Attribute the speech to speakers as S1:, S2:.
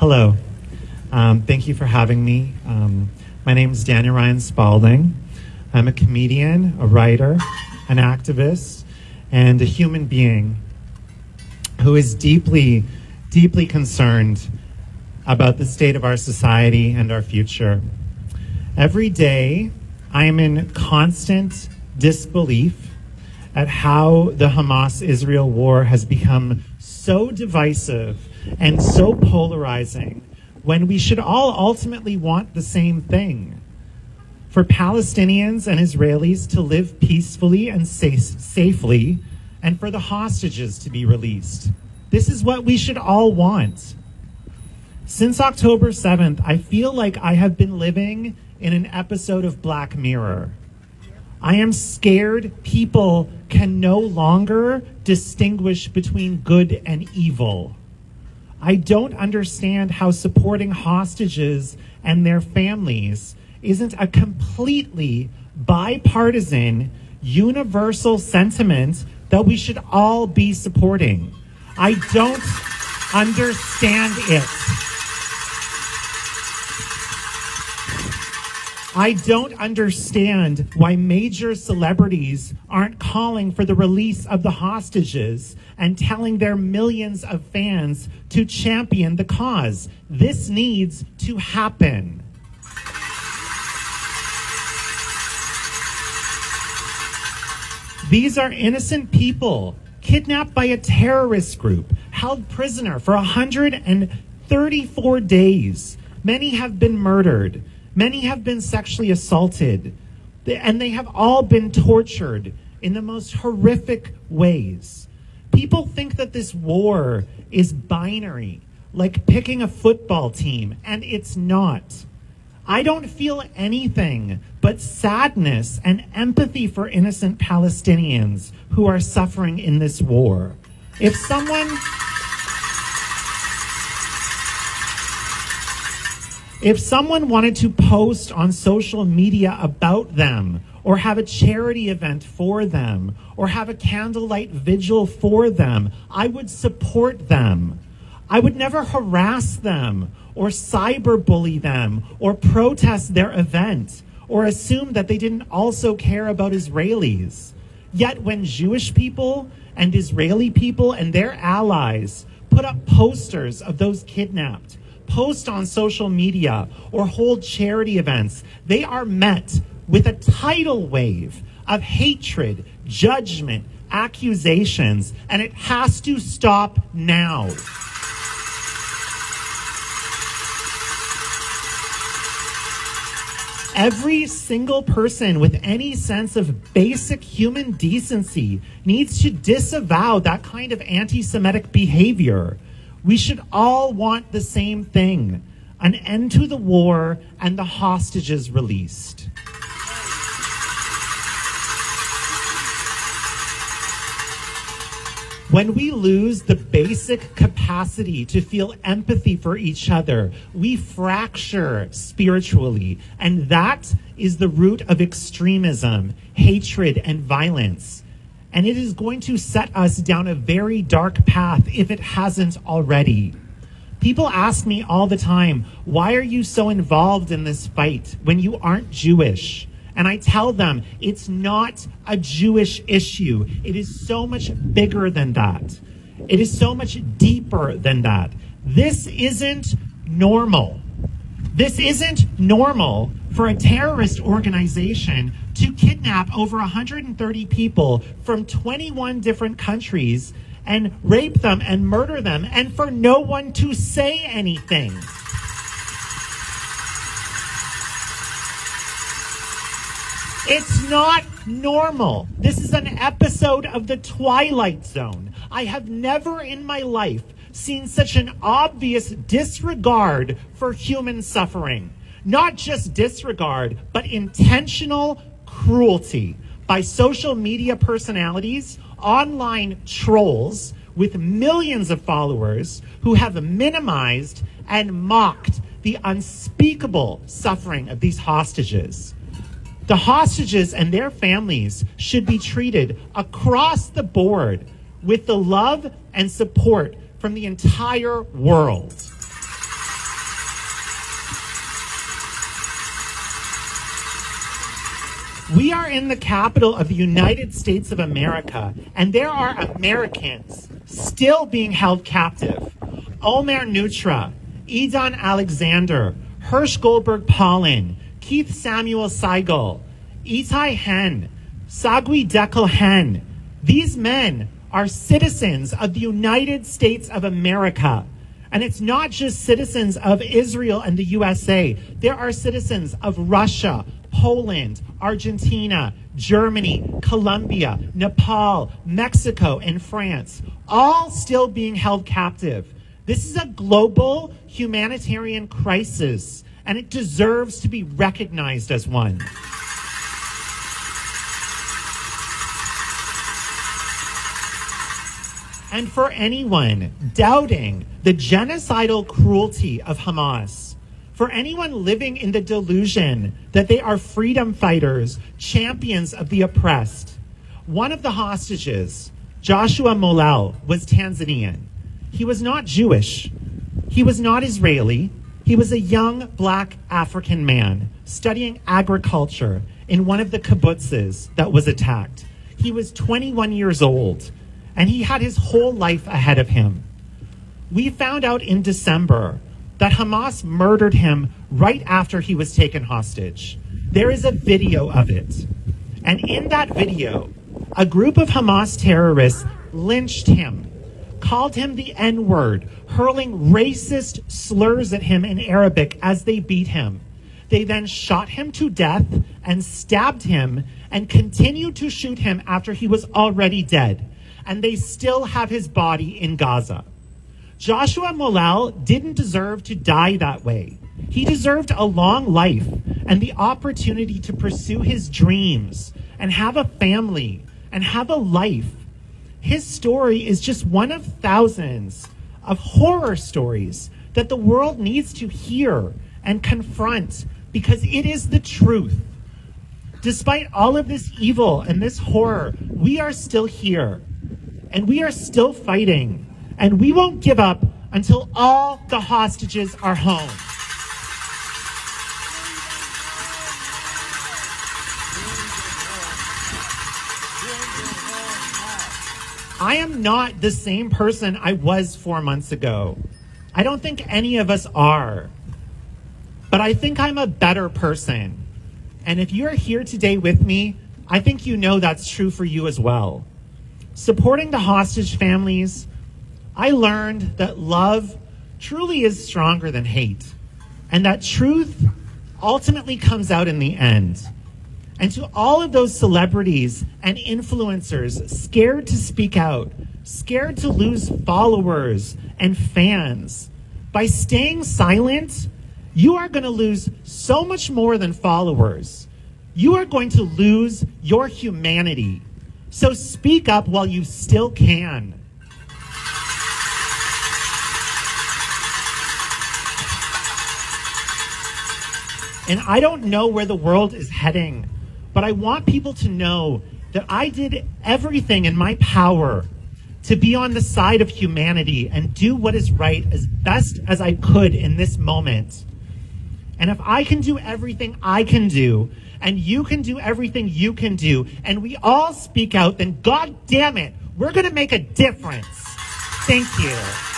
S1: Hello. Thank you for having me. My name is Daniel Ryan Spalding. I'm a comedian, a writer, an activist, and a human being who is deeply, deeply concerned about the state of our society and our future. Every day, I am in constant disbelief at how the Hamas-Israel war has become so divisive and so polarizing when we should all ultimately want the same thing: for Palestinians and Israelis to live peacefully and safely, and for the hostages to be released. This is what we should all want. Since October 7th, I feel like I have been living in an episode of Black Mirror. I am scared people can no longer distinguish between good and evil. I don't understand how supporting hostages and their families isn't a completely bipartisan, universal sentiment that we should all be supporting. I don't understand it. I don't understand why major celebrities aren't calling for the release of the hostages and telling their millions of fans to champion the cause. This needs to happen. These are innocent people kidnapped by a terrorist group, held prisoner for 134 days. Many have been murdered. Many have been sexually assaulted, and they have all been tortured in the most horrific ways. People think that this war is binary, like picking a football team, and it's not. I don't feel anything but sadness and empathy for innocent Palestinians who are suffering in this war. If someone wanted to post on social media about them, or have a charity event for them, or have a candlelight vigil for them, I would support them. I would never harass them, or cyberbully them, or protest their event, or assume that they didn't also care about Israelis. Yet when Jewish people and Israeli people and their allies put up posters of those kidnapped, post on social media, or hold charity events, they are met with a tidal wave of hatred, judgment, accusations, and it has to stop now. Every single person with any sense of basic human decency needs to disavow that kind of anti-Semitic behavior. We should all want the same thing: an end to the war and the hostages released. When we lose the basic capacity to feel empathy for each other, we fracture spiritually, and that is the root of extremism, hatred, and violence. And it is going to set us down a very dark path if it hasn't already. People ask me all the time, why are you so involved in this fight when you aren't Jewish? And I tell them, it's not a Jewish issue. It is so much bigger than that. It is so much deeper than that. This isn't normal. This isn't normal for a terrorist organization to kidnap over 130 people from 21 different countries and rape them and murder them, and for no one to say anything. It's not normal. This is an episode of The Twilight Zone. I have never in my life seen such an obvious disregard for human suffering. Not just disregard, but intentional cruelty by social media personalities, online trolls with millions of followers who have minimized and mocked the unspeakable suffering of these hostages. The hostages and their families should be treated across the board with the love and support from the entire world. We are in the capital of the United States of America, and there are Americans still being held captive. Omer Nutra, Idan Alexander, Hirsch Goldberg Pollen, Keith Samuel Seigel, Itai Hen, Sagui Dekel Hen. These men are citizens of the United States of America. And it's not just citizens of Israel and the USA. There are citizens of Russia, Poland, Argentina, Germany, Colombia, Nepal, Mexico, and France, all still being held captive. This is a global humanitarian crisis, and it deserves to be recognized as one. And for anyone doubting the genocidal cruelty of Hamas, for anyone living in the delusion that they are freedom fighters, champions of the oppressed, one of the hostages, Joshua Molel, was Tanzanian. He was not Jewish. He was not Israeli. He was a young black African man studying agriculture in one of the kibbutzes that was attacked. He was 21 years old, and he had his whole life ahead of him. We found out in December that Hamas murdered him right after he was taken hostage. There is a video of it. And in that video, a group of Hamas terrorists lynched him, called him the N-word, hurling racist slurs at him in Arabic as they beat him. They then shot him to death and stabbed him and continued to shoot him after he was already dead. And they still have his body in Gaza. Joshua Molel didn't deserve to die that way. He deserved a long life and the opportunity to pursue his dreams and have a family and have a life. His story is just one of thousands of horror stories that the world needs to hear and confront because it is the truth. Despite all of this evil and this horror, we are still here. And we are still fighting, and we won't give up until all the hostages are home. I am not the same person I was 4 months ago. I don't think any of us are. But I think I'm a better person. And if you're here today with me, I think you know that's true for you as well. Supporting the hostage families, I learned that love truly is stronger than hate, and that truth ultimately comes out in the end. And to all of those celebrities and influencers scared to speak out, scared to lose followers and fans, by staying silent, you are going to lose so much more than followers. You are going to lose your humanity. So speak up while you still can. And I don't know where the world is heading, but I want people to know that I did everything in my power to be on the side of humanity and do what is right as best as I could in this moment. And if I can do everything I can do, and you can do everything you can do, and we all speak out, then God damn it, we're going to make a difference. Thank you.